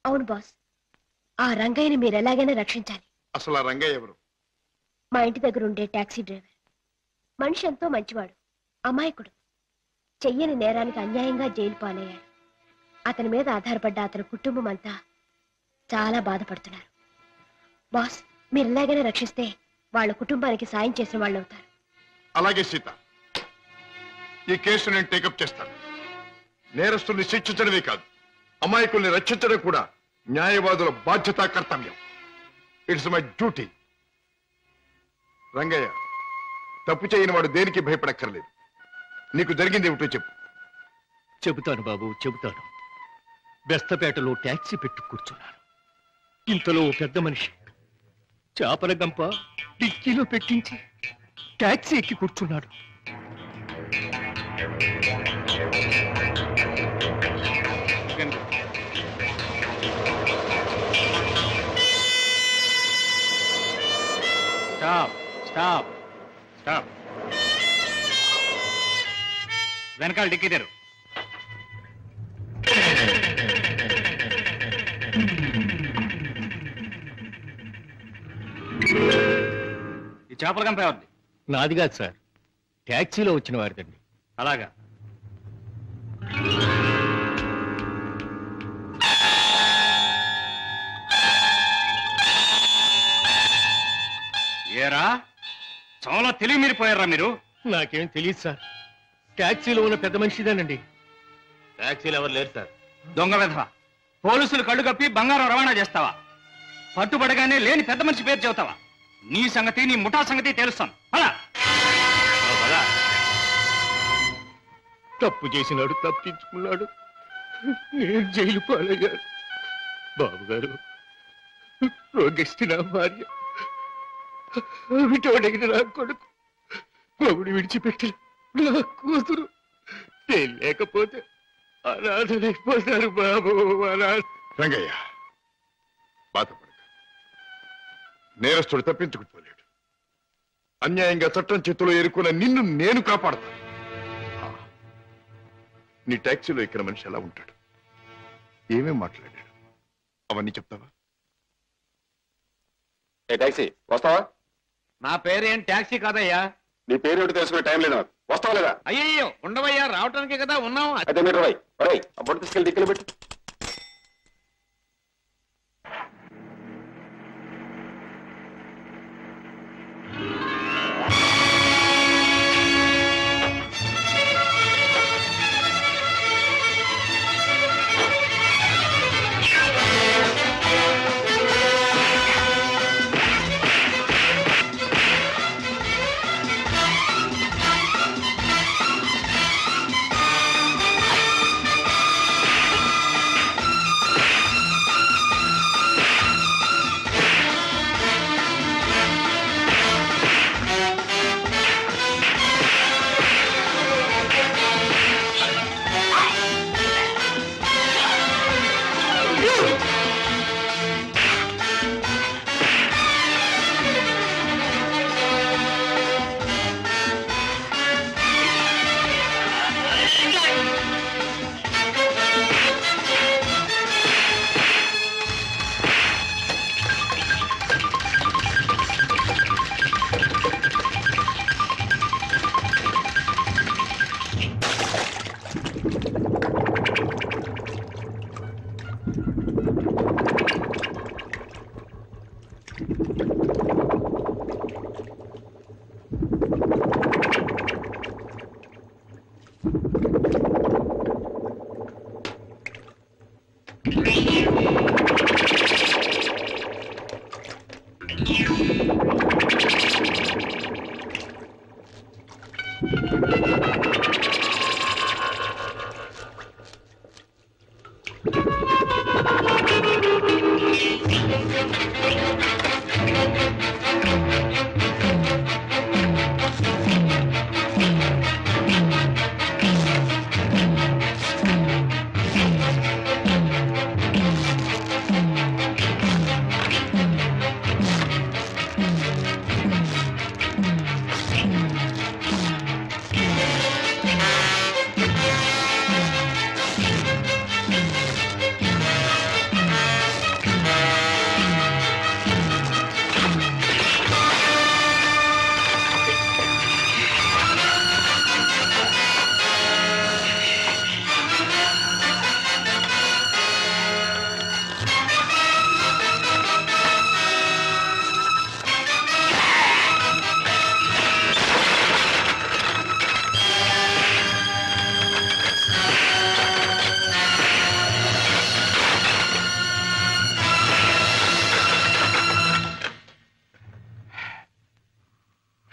అవును బాస్, ఆ రంగయ్యని మీరు ఎలాగైనా రక్షించాలి. అసలు ఆ రంగయ్య ఎవరు? మా ఇంటి దగ్గర ఉండే టాక్సీ డ్రైవర్. మనిషి ఎంతో మంచివాడు, అమాయకుడు. చెయ్యని నేరానికి అన్యాయంగా జైలు పాలయ్యాడు. అతని మీద ఆధారపడ్డ అతని కుటుంబం అంతా చాలా బాధపడుతున్నారు. బాస్, మీరు ఎలాగైనా రక్షిస్తే వాళ్ళ కుటుంబానికి సాయం చేసిన వాళ్ళు అవుతారు. అలాగే సీత, ఈ కేసు నేను టేకప్ చేస్తాను. నేరస్తుల్ని శిక్షించడమే కాదు, అమాయకుల్ని రక్షించడం కూడా న్యాయవాదుల బాధ్యత, కర్తవ్యం. It's my duty. రంగయ్య, తప్పు చేయని వాడు దేనికి భయపడక్కర్లేదు. నీకు జరిగింది ఏమిటో చెప్పు. చెబుతాను బాబు, చెబుతాను. బెస్తపేటలో ట్యాక్సీ పెట్టు కూర్చున్నాను. ఇంతలో పెద్ద మనిషి చేపల గంప డిక్కీలో పెట్టించి ట్యాక్సీ ఎక్కి కూర్చున్నాడు. Stop stop stop. వెనకాల డిక్కీ తెరు. ఈ చేపల గంప ఎవరిది? నాది కాదు సార్, ట్యాక్సీలో వచ్చిన వారిదండి. అలాగా? ఏరా, చాలా తెలివి మీరిపోయారా మీరు? నాకేం తెలియదు సార్, ట్యాక్సీలో ఉన్న పెద్ద మనిషిదేనండి. ట్యాక్సీలు ఎవరు లేరు సార్. దొంగ వెధవ, పోలీసులు కళ్ళు కప్పి బంగారం రవాణా చేస్తావా? పట్టుబడగానే లేని పెద్ద మనిషి పేరు చెబుతావా? నీ సంగతి, నీ ముఠా సంగతి తెలుస్తాను. తప్పు చేసినాడు, తప్పించుకున్నాడు, నేను జైలు పాలయ్యాను. బాబుగారు, రోగిష్టి నా భార్య, విటోడైన నా కొడుకు, మొగుడు విడిచిపెట్టిన నా కూతురు, నేను లేకపోతే అనాథలైపోతారు బాబు. రంగయ్య, బాధపడక. నేరస్తుడు తప్పించుకుపోలేడు. అన్యాయంగా చట్టం చేతిలో ఎరుకున్న నిన్ను నేను కాపాడతాను. నీ ట్యాక్సీలో ఎక్కిన మనిషి ఎలా ఉంటాడు, ఏమేం మాట్లాడాడు, అవన్నీ చెప్తావా? ట్యాక్సీ వస్తావా? నా పేరేం ట్యాక్సీ కాదయ్యా. నీ పేరు ఏంటో తెలుసుకునే టైం లేదు నాకు. వస్తావా లేదా? అయ్యయ్యో, ఉండవయ్యా, రావటానికే కదా ఉన్నాం. అయితే మీరు ఆ బొట్టు తీసుకెళ్ళి దిక్కులు పెట్టు.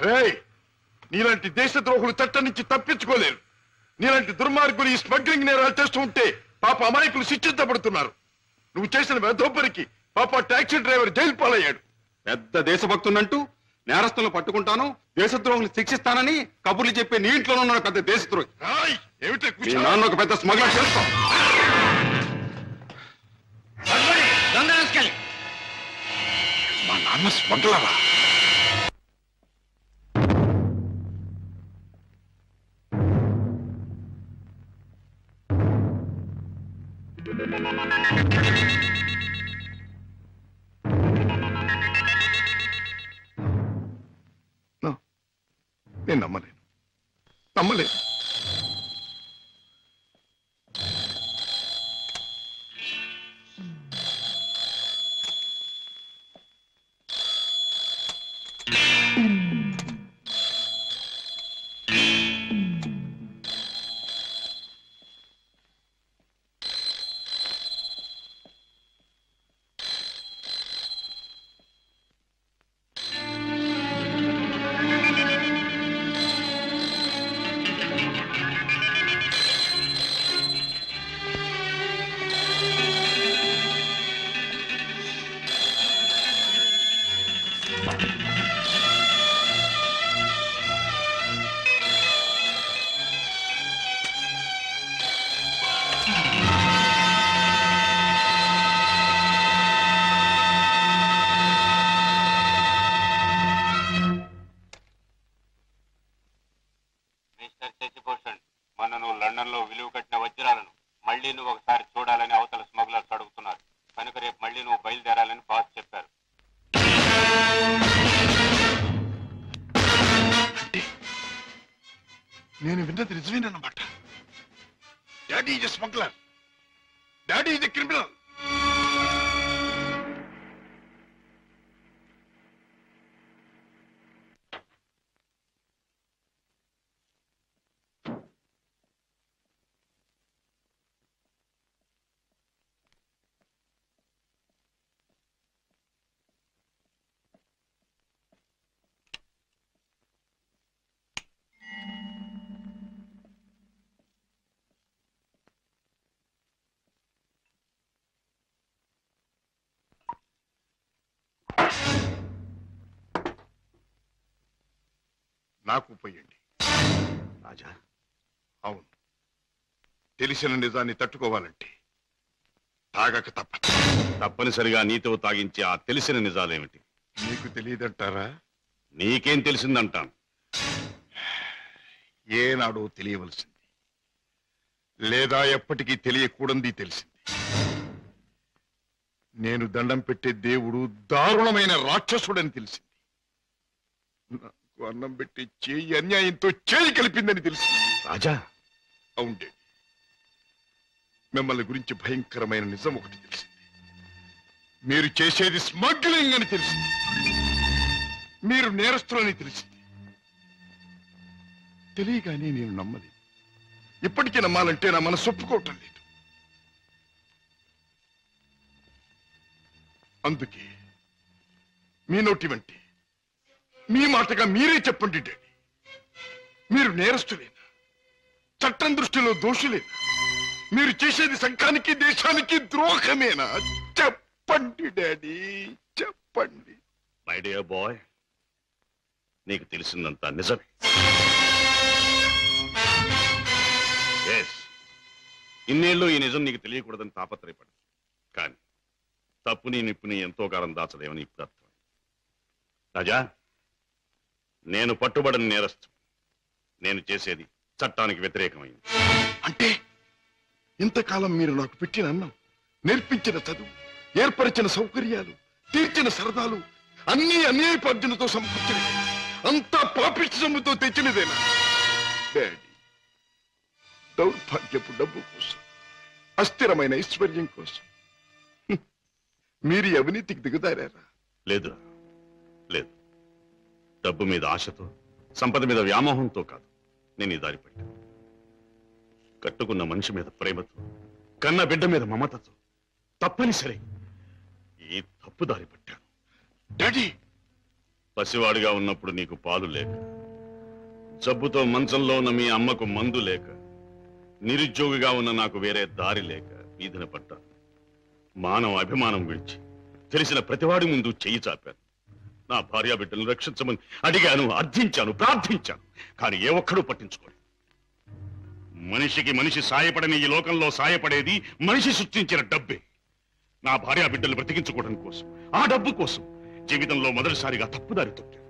రేయ్, నీలాంటి దేశద్రోహులు చట్టం నుంచి తప్పించుకోలేరు. నీలాంటి దుర్మార్గులు ఈ స్మగ్లింగ్ నేరాలు చేస్తూ ఉంటే పాప అమాయకులు శిక్షించబడుతున్నారు. నువ్వు చేసిన వెధోపరికి పాప టాక్సీ డ్రైవర్ జైలు పాలయ్యాడు. పెద్ద దేశభక్తున్నంటూ నేరస్తులను పట్టుకుంటాను, దేశద్రోహులు శిక్షిస్తానని కబుర్లు చెప్పే నీ ఇంట్లో ఉన్న పెద్ద దేశద్రోహి. రాయ్, ఏమిటే మీ నాన్న ఒక పెద్ద స్మగ్లర్ చేస్తాం. మా నాన్న స్మగ్లరా? నేను నమ్మలేదు. లండన్ లో విలువ కట్టిన వజ్రాలను మళ్ళీ నువ్వు ఒకసారి చూడాలని అవతల స్మగ్లర్స్ అడుగుతున్నారు. కనుక రేపు మళ్ళీ నువ్వు బయలుదేరాలని బాస్ చెప్పారు. నేను విన్నది నిజమేనన్నమాట. Daddy is smuggler. Daddy is criminal. నాకు పోయండి రాజా. అవును, తెలిసిన నిజాన్ని తట్టుకోవాలంటే తాగక తప్పదు. తప్పనిసరిగా నీతో తాగించి ఆ తెలిసిన నిజాలేమిటి? మీకు తెలియదంటారా? నీకేం తెలిసిందంటాను. ఏనాడో తెలియవలసింది, లేదా ఎప్పటికీ తెలియకూడదు తెలిసింది. నేను దండం పెట్టే దేవుడు దారుణమైన రాక్షసుడని తెలిసింది. నాకు అన్నం పెట్టి చేయి అన్యాయంతో చేయి కలిపిందని తెలిసింది. రాజా. అవుండే, మిమ్మల్ని గురించి భయంకరమైన నిజం ఒకటి తెలిసింది. మీరు చేసేది స్మగ్లింగ్ అని తెలిసింది. మీరు నేరస్తులని తెలిసింది. తెలియగానే నేను నమ్మలేదు. ఇప్పటికీ నమ్మాలంటే నా మనసు ఒప్పుకోవటం లేదు. అందుకే మీ నోటి వంటి మీ మాటగా మీరే చెప్పండి డాడీ, మీరు నేరస్తులేనా? చట్టం దృష్టిలో దోషులేనా? మీరు చేసేది సంఘానికి దేశానికి ద్రోహమేనా? చెప్పండి డాడీ, చెప్పండి. మై డియర్ బాయ్, నీకు తెలిసిందంతా నిజమే. ఇన్నేళ్ళు ఈ నిజం నీకు తెలియకూడదని తాపత్రయపడు. కానీ తప్పుని నిప్పుని ఎంతో కాలం దాచలేమని ఇప్పుడు అర్థం. రాజా, నేను పట్టుబడిన నేరస్తు. నేను చేసేది చట్టానికి వ్యతిరేకమైంది. అంటే ఇంతకాలం మీరు నాకు పెట్టిన అన్నం, నేర్పించిన చదువు, ఏర్పరిచిన సౌకర్యాలు, తీర్చిన సరదాలు అన్నీ అన్యాయపార్జనతో సమకూర్చినవి, అంతా పాపిష్టి సొమ్ముతో తెచ్చినదేనా? డాడీ, దౌర్భాగ్యపు డబ్బు కోసం, అస్థిరమైన ఐశ్వర్యం కోసం మీరు అవినీతికి దిగుదారా? లేదు లేదు, డబ్బు మీద ఆశతో, సంపద మీద వ్యామోహంతో కాదు నేను ఈ దారి పట్టాను. కట్టుకున్న మనిషి మీద ప్రేమతో, కన్న బిడ్డ మీద మమతతో తప్పనిసరి ఈ తప్పు దారి పట్టాను. డాడీ, పసివాడిగా ఉన్నప్పుడు నీకు పాలు లేక, జబ్బుతో మంచంలో ఉన్న మీ అమ్మకు మందు లేక, నిరుద్యోగిగా ఉన్న నాకు వేరే దారి లేక వీధిన పడ్డాను. మానవ అభిమానం విడిచి తెలిసిన ప్రతివాడి ముందు చెయ్యి చాపాను. నా భార్యా బిడ్డలను రక్షించమని అడిగాను, అర్థించాను, ప్రార్థించాను. కానీ ఏ ఒక్కడూ పట్టించుకోలేదు. మనిషికి మనిషి సాయపడని ఈ లోకంలో సాయపడేది మనిషి సృష్టించిన డబ్బే. నా భార్యా బిడ్డలు బ్రతికించుకోవడం కోసం, ఆ డబ్బు కోసం జీవితంలో మొదటిసారిగా తప్పుదారి తొక్కాను.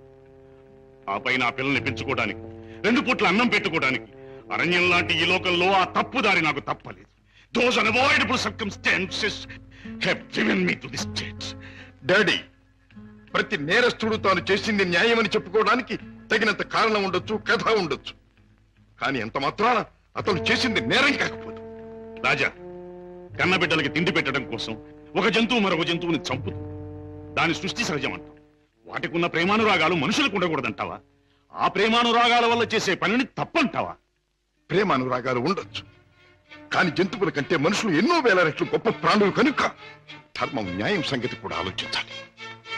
ఆపై నా పిల్లల్ని పెంచుకోవడానికి, 2 పూట్ల అన్నం పెట్టుకోవడానికి అరణ్యం లాంటి ఈ లోకంలో ఆ తప్పుదారి నాకు తప్పలేదు. Those unavoidable circumstances have driven me to this state. Daddy, ప్రతి నేరస్తుడు తాను చేసింది న్యాయమని చెప్పుకోవడానికి తగినంత కారణం ఉండొచ్చు, కథ ఉండొచ్చు. కానీ ఎంత మాత్రాన అతను చేసింది నేరం కాకపోదు. రాజా, కన్నబిడ్డలకి తిండి పెట్టడం కోసం ఒక జంతువు మరొక జంతువుని చంపుతుంది. దాని సృష్టి సహజం అంటాం. వాటికున్న ప్రేమానురాగాలు మనుషులకు ఉండకూడదంటావా? ఆ ప్రేమానురాగాల వల్ల చేసే పనిని తప్పంటావా? ప్రేమానురాగాలు ఉండొచ్చు, కానీ జంతువుల కంటే మనుషులు ఎన్నో వేల రెట్లు గొప్ప ప్రాణులు కనుక ధర్మం, న్యాయం సంగతి కూడా ఆలోచించాలి.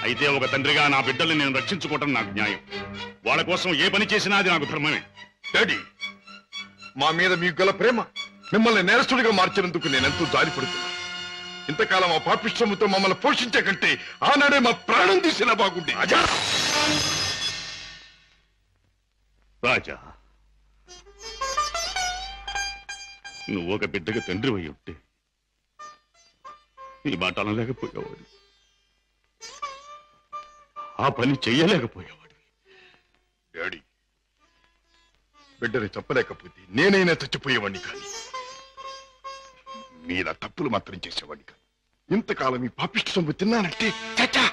అయితే ఒక తండ్రిగా నా బిడ్డల్ని నేను రక్షించుకోవటం నాకు న్యాయం. వాళ్ళ కోసం ఏ పని చేసినా అది నాకు ధర్మమే. డాడీ, మా మీద మీకు గల ప్రేమ మిమ్మల్ని నేరస్తుడిగా మార్చినందుకు నేనెంతో జాలిపడుతున్నాను. ఇంతకాలం ఆ పాపిష్టముతో మమ్మల్ని పోషించే కంటే ఆనాడే మా ప్రాణం తీసినా బాగుండే. రాజా, నువ్వు ఒక బిడ్డగా తండ్రి అయి ఉంటే ఈ మాట అనలేకపోయేవాడు, ఆ పని చెయ్యలేకపోయేవాడు. డాడీ, బిడ్డని చెప్పలేకపోతే నేనైనా చచ్చిపోయేవాడిని, కానీ మీలా తప్పులు మాత్రం చేసేవాడిని కాదు. ఇంతకాలం ఈ పాపిష్టి సొమ్ము తిన్నానంటే చచ్చా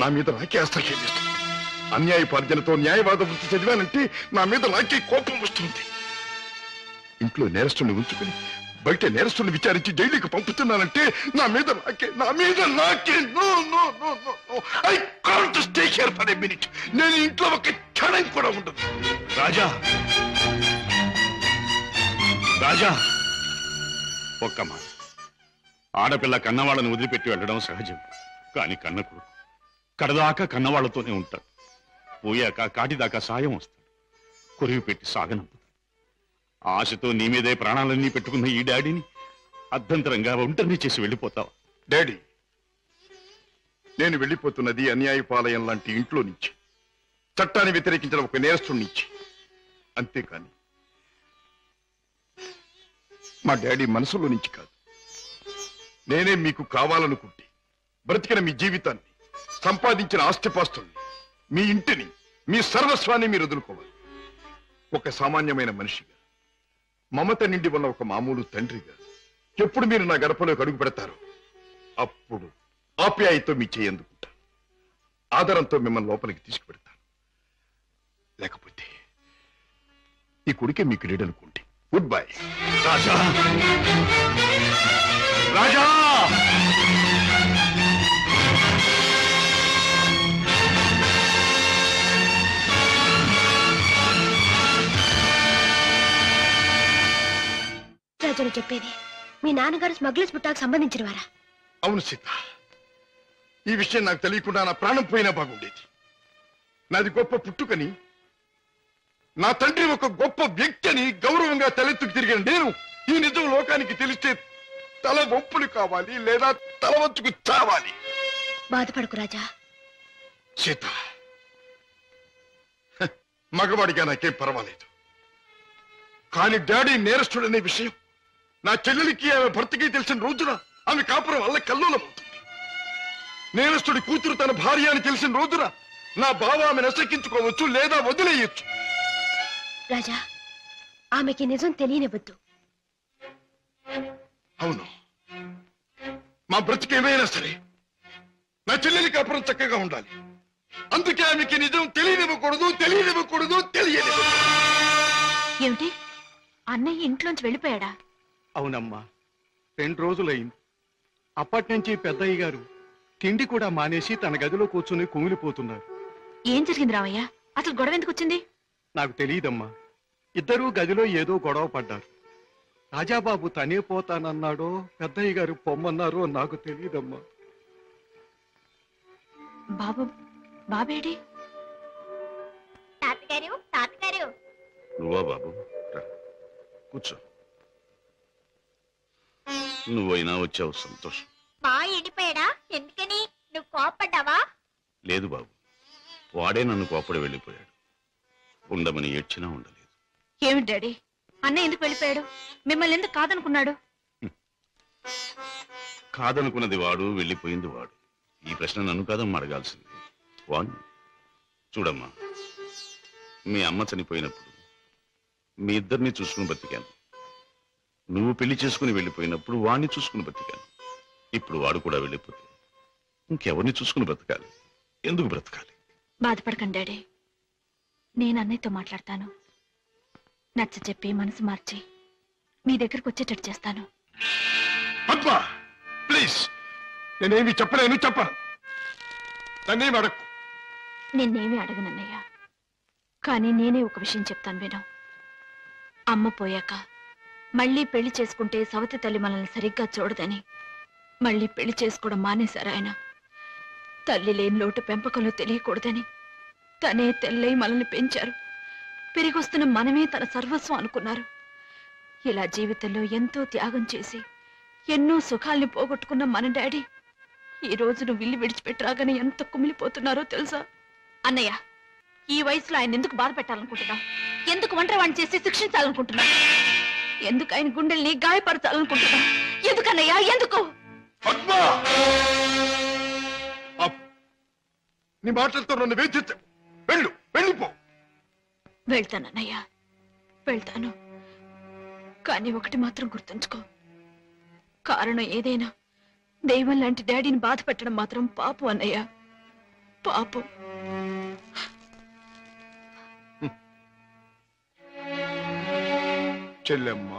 నా మీద నాకే అసహ్యం వేస్తుంది. అన్యాయపార్జనతో న్యాయవాద వృత్తి చదివానంటే నా మీద నాకే కోపం వస్తుంది. ఇంట్లో నేరస్తుని ఉంచుకుని బయట నేరస్తుని విచారించి జైలుకి పంపుతున్నానంటే నా మీద నాకే no no no no no I can't stay here for a minute. నేను ఇంట్లో ఒక క్షణం కూడా ఉండదు. రాజా, రాజా, ఒక్క మాట. ఆడపిల్ల కన్నవాళ్ళని వదిలిపెట్టి వెళ్ళడం సహజం. కానీ కన్న కొడుకు కడదాకా కన్నవాళ్లతోనే ఉంటాడు. పోయాక కాటిదాకా సాయం వస్తాడు. కొరివి పెట్టి సాగనంపుతాడు. ఆశతో నీ మీదే ప్రాణాలన్నీ పెట్టుకున్న ఈ డాడీని అర్ధంతరంగా ఒంటరిని చేసి వెళ్ళిపోతావా? డాడీ, నేను వెళ్ళిపోతున్నది అన్యాయపాలయం లాంటి ఇంట్లో నుంచి, చట్టాన్ని వ్యతిరేకించిన ఒక నేరస్తుడి నుంచి. అంతేకాని మా డాడీ మనసులో నుంచి కాదు. నేనే మీకు కావాలనుకుంటే బ్రతికిన మీ జీవితాన్ని, సంపాదించిన ఆస్తిపాస్తుల్ని, మీ ఇంటిని, మీ సర్వస్వాన్ని మీరు వదులుకోవాలి. ఒక సామాన్యమైన మనిషిగా, మమత నిండి ఉన్న ఒక మామూలు తండ్రిగా ఎప్పుడు మీరు నా గడపలోకి అడుగు పెడతారో అప్పుడు ఆప్యాయతో మీ చేయందుకుంటా, ఆదరంతో మిమ్మల్ని లోపలికి తీసుకుపెడతాను. లేకపోతే ఈ కొడుకే మీకు లీడనుకోండి. Good bye. రాజా, రాజా, రాజును చెప్పేది మీ నాన్నగారు స్మగ్లర్స్ బుట్టాకు సంబంధించిన వారా? అవును సీత, ఈ విషయం నాకు తెలియకుండా నా ప్రాణం పోయినా బాగుండేది. నాది గొప్ప పుట్టుకని, నా తండ్రి ఒక గొప్ప వ్యక్తి అని గౌరవంగా తలెత్తుకు తిరిగిన నేను ఈ నిజం లోకానికి తెలిస్తే తల వంపులు కావాలి, లేదా తల వంచుకు చావాలి. బాధపడకు రాజా. సీత, మగవాడిగా నాకేం పర్వాలేదు. కానీ డాడీ నేరస్తుడనే విషయం నా చెల్లెలికి, ఆమె భర్తకి తెలిసిన రోజున ఆమె కాపురం వల్ల కల్లోలమవుతుంది. నేరస్తుడి కూతురు తన భార్య అని తెలిసిన రోజున నా బావ ఆమెను అసక్కించుకోవచ్చు, లేదా వదిలేయచ్చు. రాజా, ఆమెకి నిజం తెలియనివద్దు. అవును, మా బ్రతికేమైనా సరే నా చెల్లెలి కాపురం చక్కగా ఉండాలి. అందుకే ఆమెకి నిజం తెలియనివ్వకూడదు. ఏమిటి, అన్నయ్య ఇంట్లోంచి వెళ్ళిపోయాడా? అవునమ్మా, 2 రోజులైంది. అప్పటి నుంచి పెద్దయ్య గారు తిండి కూడా మానేసి తన గదిలో కూర్చుని కుమిలిపోతున్నారు. ఏం జరిగింది రామయ్య? అసలు గొడవ ఎందుకు వచ్చింది? నాకు తెలియదమ్మా. ఇద్దరూ గదిలో ఏదో గొడవ పడ్డారు. రాజాబాబు తనే పోతానన్నాడో పెద్దయ్య గారు పొమ్మన్నారో నాకు తెలియదమ్మా. బాబేడి? తాతగారు తాతగారు. నువ్వా బాబు? రా, కూర్చో. నువ్వైనా వచ్చావు, సంతోషం. మా ఎండిపోయాడా? ఎందుకని? నువ్వు కోపడ్డావా? లేదు బాబు, వాడే నన్ను కోపడి వెళ్ళిపోయాడు. ఉండమని ఏడ్చినా ఉండలేదు. ఏమిటి డాడీ, అన్న ఎందుకు వెళ్ళిపోయాడు? మిమ్మల్ని ఎందుకు కాదనుకున్నాడు? కాదనుకున్నది వాడు, వెళ్ళిపోయింది వాడు. ఈ ప్రశ్న నన్ను కాదమ్మా అడగాల్సింది, వాణ్ణి. చూడమ్మా, మీ అమ్మ చనిపోయినప్పుడు మీ ఇద్దరిని చూసుకుని బతికాను. నువ్వు పెళ్లి చేసుకుని వెళ్ళిపోయినప్పుడు వాణ్ణి చూసుకుని బతికాను. ఇప్పుడు వాడు కూడా వెళ్ళిపోతే ఇంకెవరిని చూసుకుని బ్రతకాలి? ఎందుకు బ్రతకాలి? బాధపడకండి డాడీ, నేను అన్నయ్యతో మాట్లాడతాను. నచ్చ చెప్పి మనసు మార్చి మీ దగ్గరకు వచ్చేటట్టు చేస్తాను. పద్మ, ప్లీజ్, నేనేమి చెప్పలేను, చెప్పను. నన్నేమి అడగకు. నిన్నేమీ అడగనన్నయ్యా, కానీ నేనే ఒక విషయం చెప్తాను విను. అమ్మ పోయాక మళ్ళీ పెళ్లి చేసుకుంటే సవతి తల్లి మనల్ని సరిగ్గా చూడదని మళ్ళీ పెళ్లి చేసుకోవడం మానేశారు ఆయన. తల్లి లేని లోటు పెంపకంలో తెలియకూడదని తనే తెల్లై మనల్ని పెంచారు. పెరిగొస్తున్న మనమే తన సర్వస్వం అనుకున్నారు. ఇలా జీవితంలో ఎంతో త్యాగం చేసి ఎన్నో సుఖాల్ని పోగొట్టుకున్న మన డాడీ ఈ రోజు నువ్వు ఇల్లు విడిచిపెట్టరాగానే ఎంత కుమిలిపోతున్నారో తెలుసా? అన్నయ్య, ఈ వయసులో ఆయన ఎందుకు బాధ పెట్టాలనుకుంటున్నావు? ఎందుకు ఒంటరివాణ్ణి చేసి శిక్షించాలనుకుంటున్నావు? ఎందుకు ఆయన గుండెల్ని గాయపరచాలనుకుంటున్నావు? ఎందుకన్నయ్యా, ఎందుకు? పద్మ, నీ మాటలతో నన్ను వేధించ. వెళ్ళిపో. వెళ్తానన్నయ్యా, వెళ్తాను. కానీ ఒకటి మాత్రం గుర్తుంచుకో, కారణం ఏదైనా దైవం లాంటి డాడీని బాధ పెట్టడం మాత్రం పాపం అన్నయ్య, పాపం. చెల్లెమ్మ,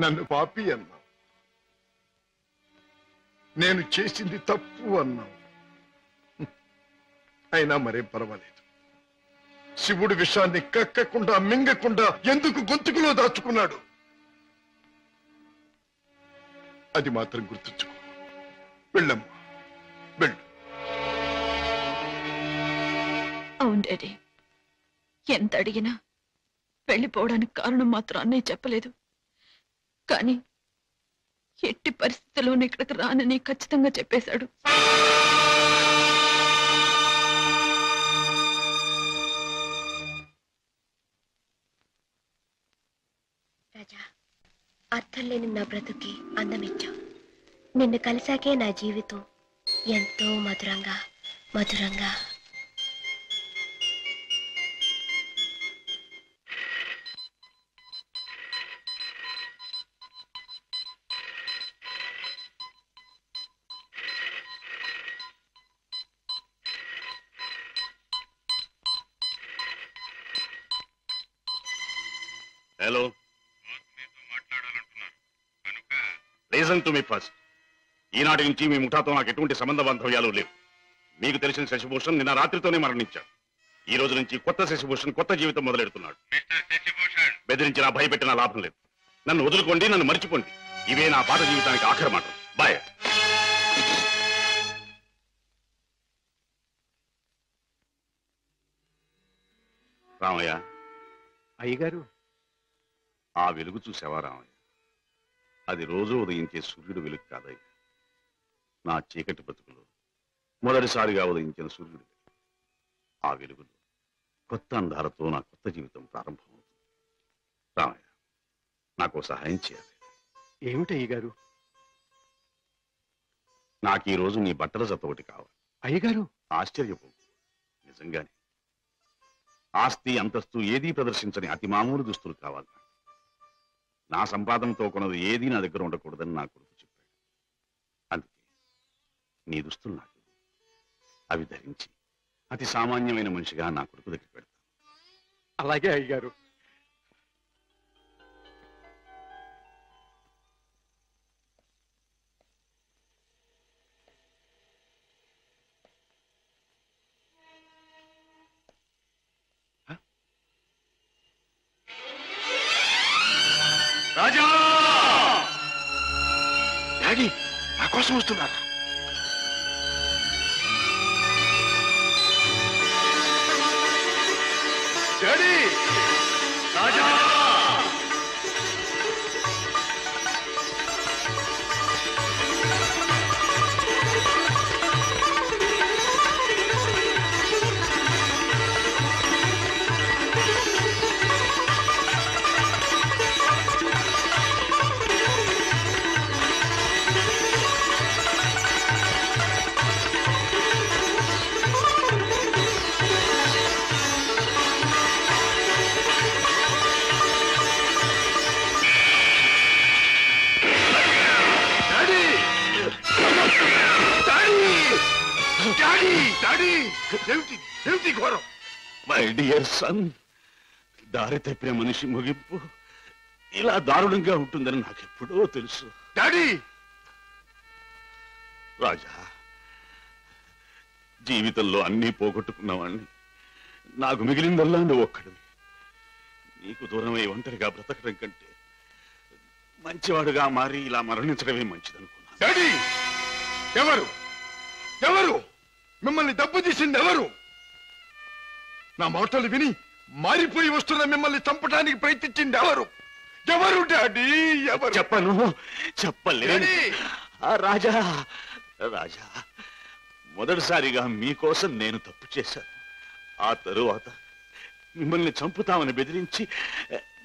నన్ను పాపి అన్నావు, నేను చేసింది తప్పు అన్నావు. అయినా మరేం పర్వాలేదు. శివుడు విషాన్ని కక్కకుండా మింగకుండా ఎందుకు గొంతుకులో దాచుకున్నాడు? అది మాత్రం గుర్తుంచుకో. వెళ్ళమ్మా, వెళ్ళు. అవును డాడీ, ఎంత అడిగినా వెళ్ళిపోవడానికి కారణం మాత్రం అన్నయ్య చెప్పలేదు. కానీ ఎట్టి పరిస్థితుల్లోనూ ఇక్కడికి రానని ఖచ్చితంగా చెప్పేశాడు. రాజా, అర్థం లేని నా బ్రతుకి అందమిచ్చావు. నిన్ను కలిసాకే నా జీవితం ఎంతో మధురంగా మధురంగా. Hello, reason to me first. ఈనాటి నుంచి మీ ముఠాతో నాకు ఎటువంటి సంబంధ బాంధవ్యాలు లేవు. మీకు తెలిసిన శశిభూషణ్ నిన్న రాత్రితోనే మరణించాడు. ఈ రోజు నుంచి కొత్త శశిభూషణ్ కొత్త జీవితం మొదలెడుతున్నాడు. బెదిరించినా భయపెట్టినా లాభం లేదు. నన్ను వదులుకోండి, నన్ను మర్చిపోండి. ఇవే నా పాత జీవితానికి ఆఖరి మాట. బాయ్. రామయ్య, అయ్యగారు, ఆ వెలుగు చూసావా రామయ్య? అది రోజు ఉదయించే సూర్యుడు వెలుగు కాదయ్య. నా చీకటి బ్రతుకులో మొదటిసారిగా ఉదయించిన సూర్యుడు. ఆ వెలుగులో కొత్త అందాలతో నా కొత్త జీవితం ప్రారంభమవుతుంది. రామయ్య, నాకు సహాయం చేయాలి. ఏమిటి అయ్యగారు? నాకు ఈ రోజు నీ బట్టల జత ఒకటి కావాలి. అయ్యగారు, ఆశ్చర్యపో, నిజంగానే. ఆస్తి అంతస్తు ఏదీ ప్రదర్శించని అతి మామూలు దుస్తులు కావాలి. నా సంపాదనతో కొన్నది ఏదీ నా దగ్గర ఉండకూడదని నా కొడుకు చెప్పాడు. అందుకే నీ దుస్తులు నాకు, అవి ధరించి అతి సామాన్యమైన మనిషిగా నా కొడుకు దగ్గర పెడతాను. అలాగే అయ్యగారు. రాజా! డాడీ, నా కోసం వస్తున్నారా? డాడీ రాజా ఏమిటి ఘోరం? మై డియర్ సన్, దారి తప్పిన మనిషి ముగింపు ఇలా దారుణంగా ఉంటుందని నాకెప్పుడో తెలుసు. డాడీ రాజా, జీవితంలో అన్నీ పోగొట్టుకున్నవాణ్ణి, నాకు మిగిలిందల్లా నువ్వు ఒక్కడివి. నీకు దూరమై ఒంటరిగా బ్రతకడం కంటే మంచివాడుగా మారి ఇలా మరణించడమే మంచిదనుకున్నా. డాడీ ఎవరు ఎవరు మిమ్మల్ని దెబ్బతీసింది ఎవరు? నా మాటలు విని మారిపోయి వస్తున్న మిమ్మల్ని చంపడానికి ప్రయత్నించింది ఎవరు? ఎవరు డాడీ ఎవరు? చెప్పలేను. రాజా రాజా, మొదటిసారిగా మీకోసం నేను తప్పు చేశాను. ఆ తరువాత మిమ్మల్ని చంపుతామని బెదిరించి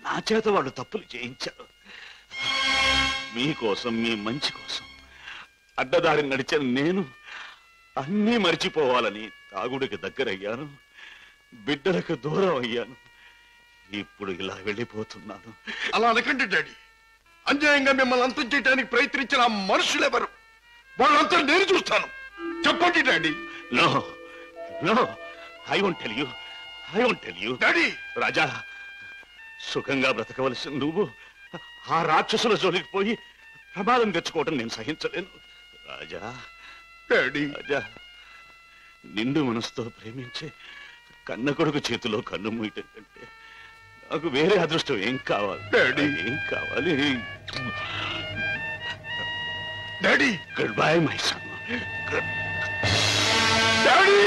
నా చేత వాళ్ళు తప్పులు చేయించారు. మీకోసం, మీ మంచి కోసం అడ్డదారి నడిచిన నేను అన్నీ మర్చిపోవాలని తాగుడికి దగ్గరయ్యాను, బిడ్డలకు దూరం అయ్యాను. ఇప్పుడు ఇలా వెళ్ళిపోతున్నాను. అలా అనకండి డాడీ. అన్యాయంగా మిమ్మల్ని అంతం చేయడానికి ప్రయత్నించిన ఆ మనుషులెవరు? వాళ్ళంతా నేను చూస్తాను. చెప్పండి daddy. No no, I won't tell you daddy. Raja, సుఖంగా బ్రతకవలసిన నువ్వు ఆ రాక్షసుల జోలికి పోయి ప్రమాదం తెచ్చుకోవటం నేను సహించలేను. రాజా డాడీ, రాజా, నిండు మనసుతో ప్రేమించే కన్న కొడుకు చేతిలో కన్ను మూయటం కంటే నాకు వేరే అదృష్టం ఏం కావాలి? డాడీ. ఏం కావాలి? Daddy, good bye my son. Daddy.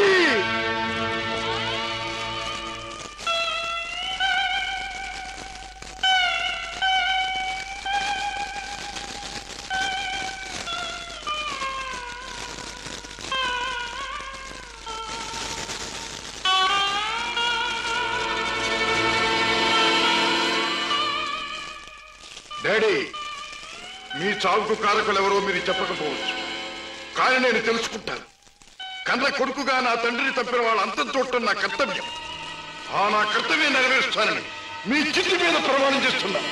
Daddy, మీ చావుకు కారకులెవరో మీరు చెప్పకపోవచ్చు, కానీ నేను తెలుసుకుంటాను. కన్న కొడుకుగా నా తండ్రిని తప్పిన వాళ్ళ అంతం చూడటం నా కర్తవ్యం. ఆ నా కర్తవ్యం నెరవేరుస్తానని మీ చిట్టి మీద ప్రమాణం చేస్తున్నా.